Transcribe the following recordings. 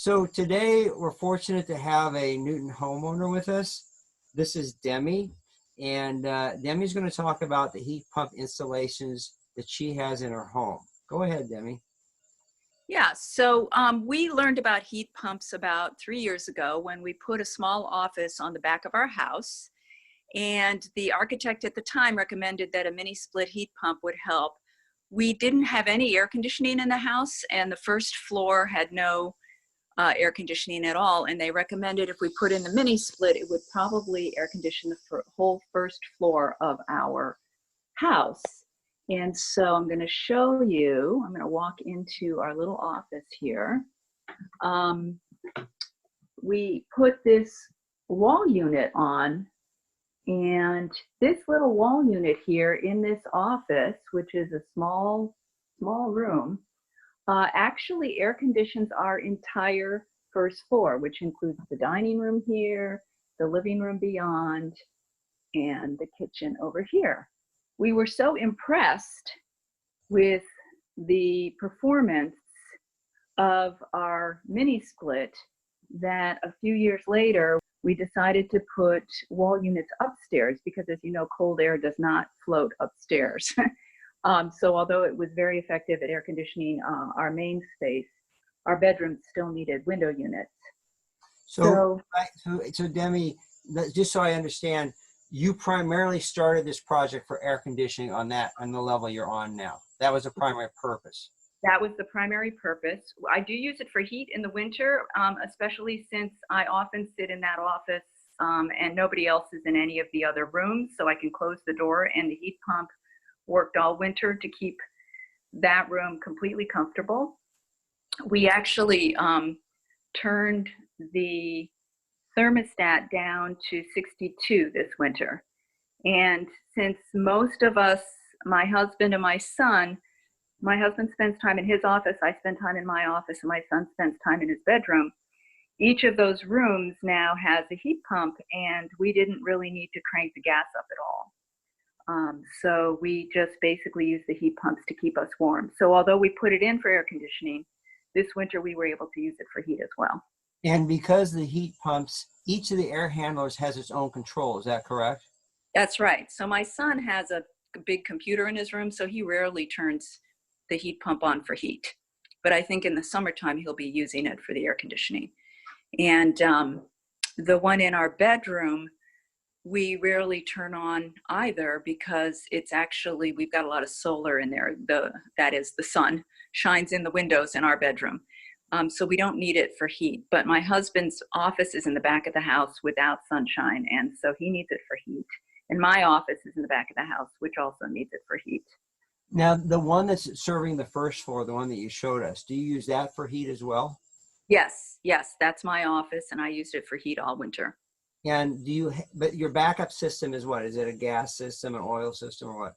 So today we're fortunate to have a Newton homeowner with us. This is Demie, and Demie's going to talk about the heat pump installations that she has in her home. Go ahead, Demie. Yeah, so we learned about heat pumps about 3 years ago when we put a small office on the back of our house. And the architect at the time recommended that a mini split heat pump would help. We didn't have any air conditioning in the house, and the first floor had no air conditioning at all. And they recommended if we put in the mini split, it would probably air condition the whole first floor of our house. And so I'm going to show you, I'm going to walk into our little office here. We put this wall unit on, and this little wall unit here in this office, which is a small room, actually air conditions our entire first floor, which includes the dining room here, the living room beyond, and the kitchen over here. We were so impressed with the performance of our mini split that a few years later, we decided to put wall units upstairs because, as you know, cold air does not float upstairs. So although it was very effective at air conditioning our main space, our bedrooms still needed window units. So Demie, just so I understand, you primarily started this project for air conditioning on the level you're on now. That was the primary purpose. That was the primary purpose. I do use it for heat in the winter, especially since I often sit in that office and nobody else is in any of the other rooms, so I can close the door, and the heat pump worked all winter to keep that room completely comfortable. We actually turned the thermostat down to 62 this winter. And since most of us, my husband and my husband spends time in his office, I spend time in my office, and my son spends time in his bedroom. Each of those rooms now has a heat pump, and we didn't really need to crank the gas up at all. So we just basically use the heat pumps to keep us warm. So although we put it in for air conditioning, this winter we were able to use it for heat as well. And because the heat pumps, each of the air handlers has its own control, is that correct? That's right. So my son has a big computer in his room, so he rarely turns the heat pump on for heat. But I think in the summertime, he'll be using it for the air conditioning. And the one in our bedroom, we rarely turn on either because it's actually, we've got a lot of solar in there. That is, the sun shines in the windows in our bedroom. So we don't need it for heat. But my husband's office is in the back of the house without sunshine, and so he needs it for heat. And my office is in the back of the house, which also needs it for heat. Now, the one that's serving the first floor, the one that you showed us, do you use that for heat as well? Yes, that's my office, and I used it for heat all winter. And but your backup system is what? Is it a gas system, an oil system, or what?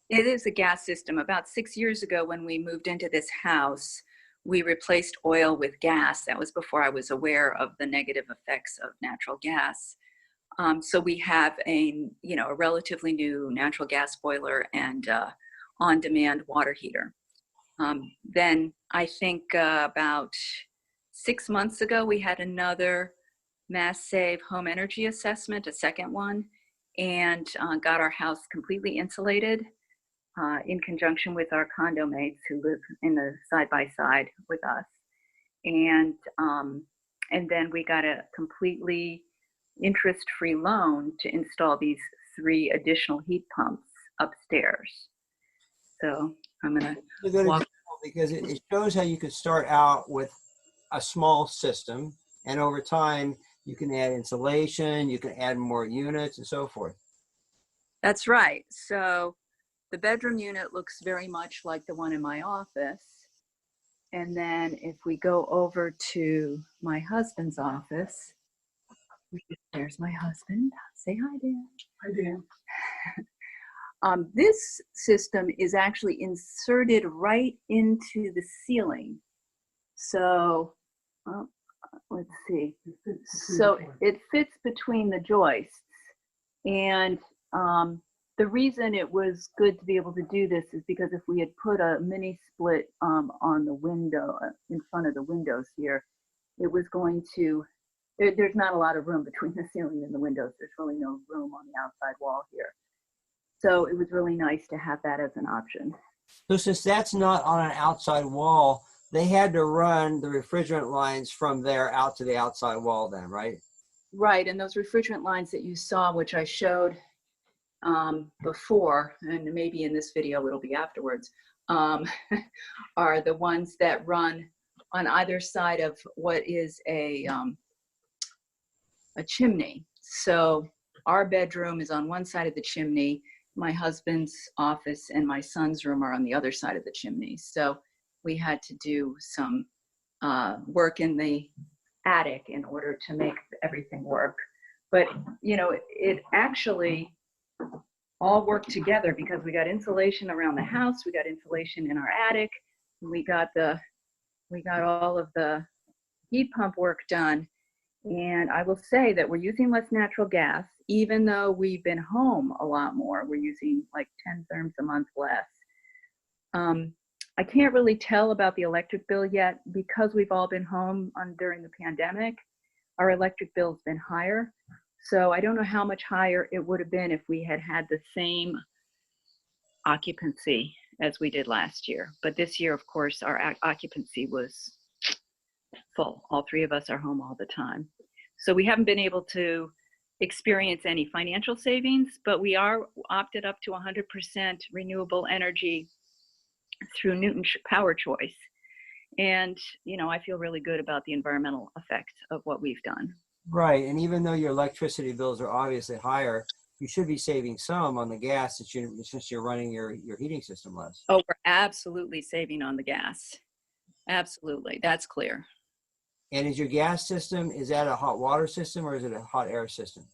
It is a gas system. About 6 years ago, when we moved into this house, we replaced oil with gas. That was before I was aware of the negative effects of natural gas. So we have a relatively new natural gas boiler and on-demand water heater. Then I think about 6 months ago, we had another Mass Save home energy assessment, a second one, and got our house completely insulated in conjunction with our condo mates who live in the side-by-side with us. And then we got a completely interest-free loan to install these 3 additional heat pumps upstairs. So I'm going to walk. Because it shows how you could start out with a small system, and over time you can add insulation, you can add more units, and so forth. That's right. So the bedroom unit looks very much like the one in my office. And then if we go over to my husband's office, there's my husband. Say hi, Dan. Hi, Dan. This system is actually inserted right into the ceiling. So let's see. So it fits between the joists. And the reason it was good to be able to do this is because if we had put a mini split on the window, in front of the windows here, it was going to, there's not a lot of room between the ceiling and the windows. There's really no room on the outside wall here. So it was really nice to have that as an option. So since that's not on an outside wall, they had to run the refrigerant lines from there out to the outside wall then, right? Right, and those refrigerant lines that you saw, which I showed before, and maybe in this video it'll be afterwards, are the ones that run on either side of what is a chimney. So our bedroom is on one side of the chimney, my husband's office and my son's room are on the other side of the chimney. So we had to do some work in the attic in order to make everything work. But, you know, it actually all worked together because we got insulation around the house, we got insulation in our attic, we got all of the heat pump work done. And I will say that we're using less natural gas, even though we've been home a lot more. We're using like 10 therms a month less. I can't really tell about the electric bill yet because we've all been home during the pandemic. Our electric bill's been higher. So I don't know how much higher it would have been if we had had the same occupancy as we did last year. But this year, of course, our occupancy was full. All three of us are home all the time. So we haven't been able to experience any financial savings, but we are opted up to 100% renewable energy through Newton Power Choice. And, you know, I feel really good about the environmental effect of what we've done. Right. And even though your electricity bills are obviously higher, you should be saving some on the gas since you're running your heating system less. Oh, we're absolutely saving on the gas. Absolutely. That's clear. And is your gas system, is that a hot water system or is it a hot air system?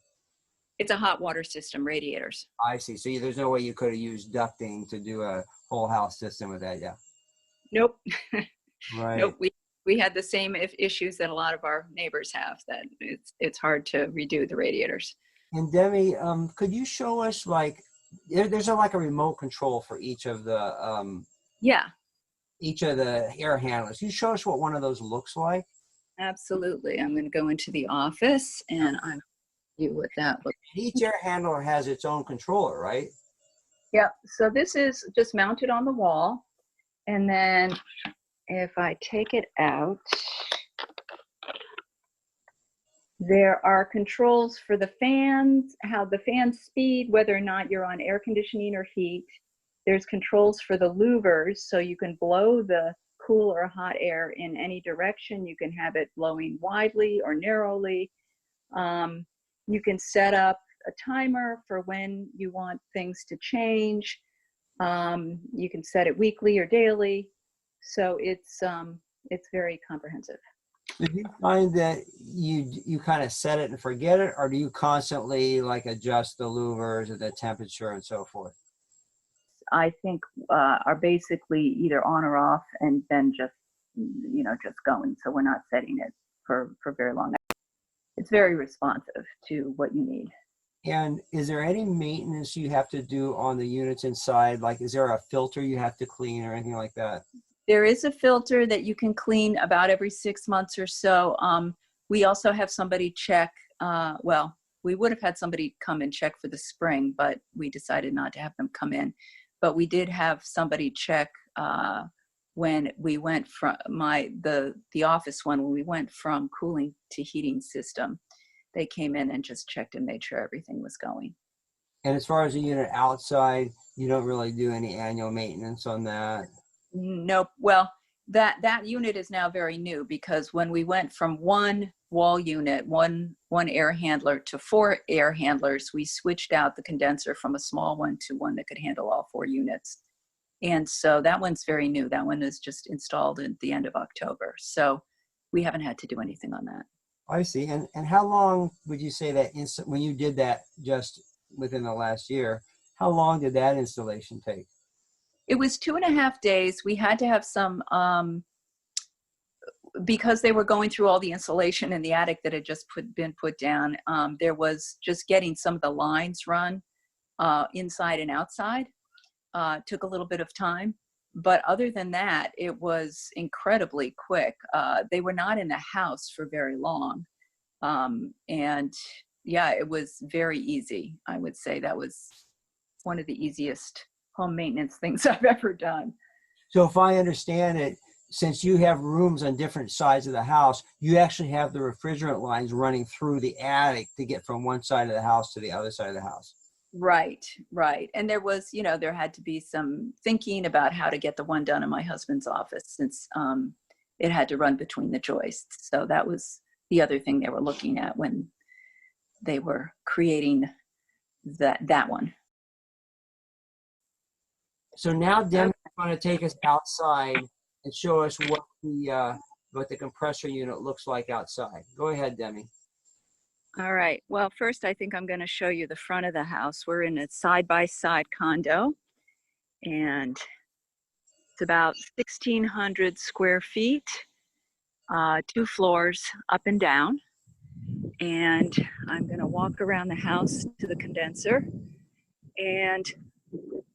It's a hot water system, radiators. I see. So there's no way you could have used ducting to do a whole house system with that, yeah? Nope. Right. Nope. We had the same issues that a lot of our neighbors have, that it's hard to redo the radiators. And Demie, could you show us, like, there's like a remote control for each of the air handlers. Can you show us what one of those looks like? Absolutely. I'm going to go into the office and I'll show you what that looks like. Each air handler has its own controller, right? Yeah. So this is just mounted on the wall. And then if I take it out, there are controls for the fans, how the fans speed, whether or not you're on air conditioning or heat. There's controls for the louvers, so you can blow the cool or hot air in any direction. You can have it blowing widely or narrowly. You can set up a timer for when you want things to change. You can set it weekly or daily. So it's very comprehensive. Do you find that you kind of set it and forget it, or do you constantly like adjust the louvers or the temperature and so forth? I think are basically either on or off, and then just going. So we're not setting it for very long. It's very responsive to what you need. And is there any maintenance you have to do on the units inside? Like, is there a filter you have to clean or anything like that? There is a filter that you can clean about every 6 months or so. We also have somebody check, we would have had somebody come and check for the spring, but we decided not to have them come in. But we did have somebody check when we went from the office one, when we went from cooling to heating system. They came in and just checked and made sure everything was going. And as far as the unit outside, you don't really do any annual maintenance on that? Nope. Well, that unit is now very new, because when we went from one wall unit, one air handler to 4 air handlers, we switched out the condenser from a small one to one that could handle all 4 units. And so that one's very new. That one is just installed at the end of October. So we haven't had to do anything on that. I see. And how long would you say that when you did that just within the last year, how long did that installation take? It was 2.5 days. We had to have some, because they were going through all the insulation in the attic that had just been put down. There was just getting some of the lines run inside and outside. Took a little bit of time. but other than that, it was incredibly quick. They were not in the house for very long. And yeah, it was very easy. I would say that was one of the easiest home maintenance things I've ever done. So if I understand it, since you have rooms on different sides of the house, you actually have the refrigerant lines running through the attic to get from one side of the house to the other side of the house. Right, right. And there was, there had to be some thinking about how to get the one done in my husband's office, since it had to run between the joists. So that was the other thing they were looking at when they were creating that one. So now Demi's going to take us outside and show us what the compressor unit looks like outside. Go ahead, Demie. All right. Well, first, I think I'm going to show you the front of the house. We're in a side-by-side condo, and it's about 1,600 square feet, 2 floors up and down. And I'm going to walk around the house to the condenser. And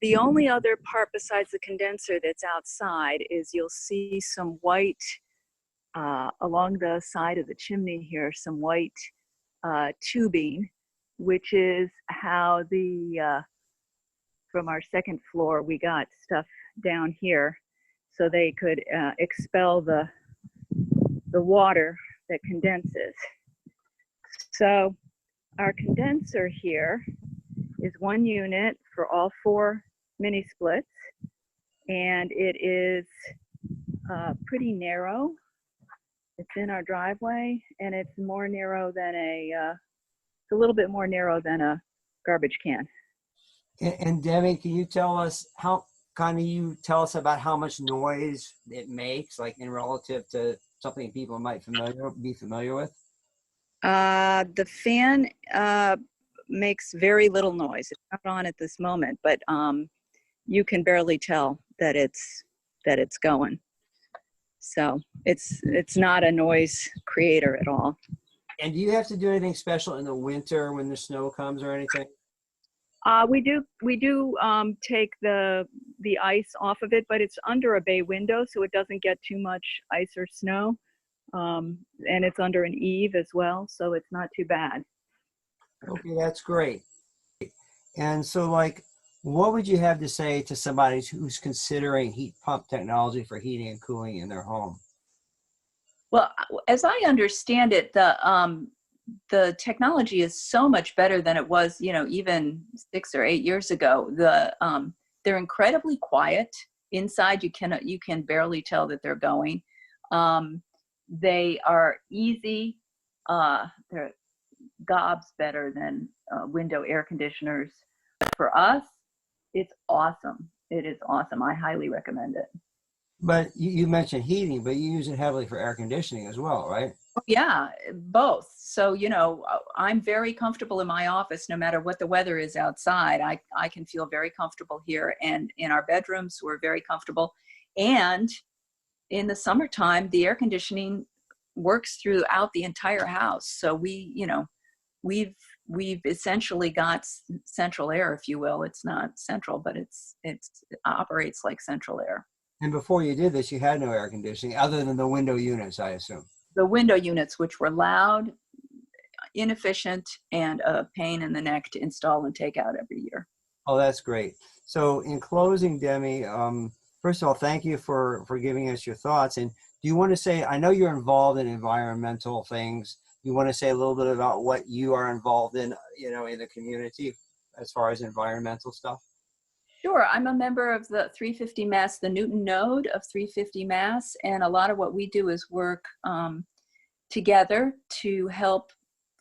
the only other part besides the condenser that's outside is you'll see some white, along the side of the chimney here, some white tubing, which is how from our second floor, we got stuff down here so they could expel the water that condenses. So our condenser here is 1 unit for all 4 mini splits, and it is pretty narrow. It's in our driveway, and it's more narrow than it's a little bit more narrow than a garbage can. And Demie, can you tell us about how much noise it makes, like in relative to something people might be familiar with? The fan makes very little noise. It's not on at this moment, but you can barely tell that it's going. So it's not a noise creator at all. And do you have to do anything special in the winter when the snow comes or anything? We do take the ice off of it, but it's under a bay window, so it doesn't get too much ice or snow. And it's under an eave as well, so it's not too bad. Okay, that's great. And so, what would you have to say to somebody who's considering heat pump technology for heating and cooling in their home? Well, as I understand it, the technology is so much better than it was, even 6 or 8 years ago. They're incredibly quiet inside. You can barely tell that they're going. They are easy. They're gobs better than window air conditioners. For us, it's awesome. It is awesome. I highly recommend it. But you mentioned heating, but you use it heavily for air conditioning as well, right? Yeah, both. So, I'm very comfortable in my office no matter what the weather is outside. I can feel very comfortable here, and in our bedrooms, we're very comfortable. And in the summertime, the air conditioning works throughout the entire house. So we've essentially got central air, if you will. It's not central, but it operates like central air. And before you did this, you had no air conditioning other than the window units, I assume. The window units, which were loud, inefficient, and a pain in the neck to install and take out every year. Oh, that's great. So in closing, Demie, first of all, thank you for giving us your thoughts. And do you want to say, I know you're involved in environmental things. You want to say a little bit about what you are involved in, in the community as far as environmental stuff? Sure. I'm a member of the 350 Mass, the Newton node of 350 Mass. And a lot of what we do is work together to help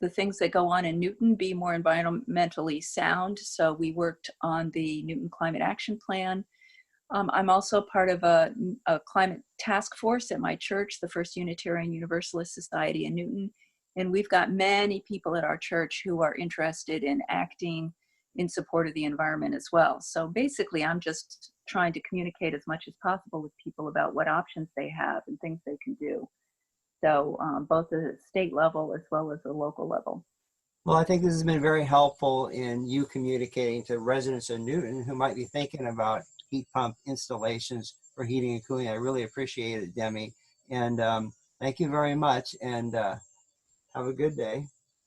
the things that go on in Newton be more environmentally sound. So we worked on the Newton Climate Action Plan. I'm also part of a climate task force at my church, the First Unitarian Universalist Society in Newton. And we've got many people at our church who are interested in acting in support of the environment as well. So basically, I'm just trying to communicate as much as possible with people about what options they have and things they can do. So both the state level as well as the local level. Well, I think this has been very helpful in you communicating to residents of Newton who might be thinking about heat pump installations for heating and cooling. I really appreciate it, Demie. And thank you very much. And have a good day.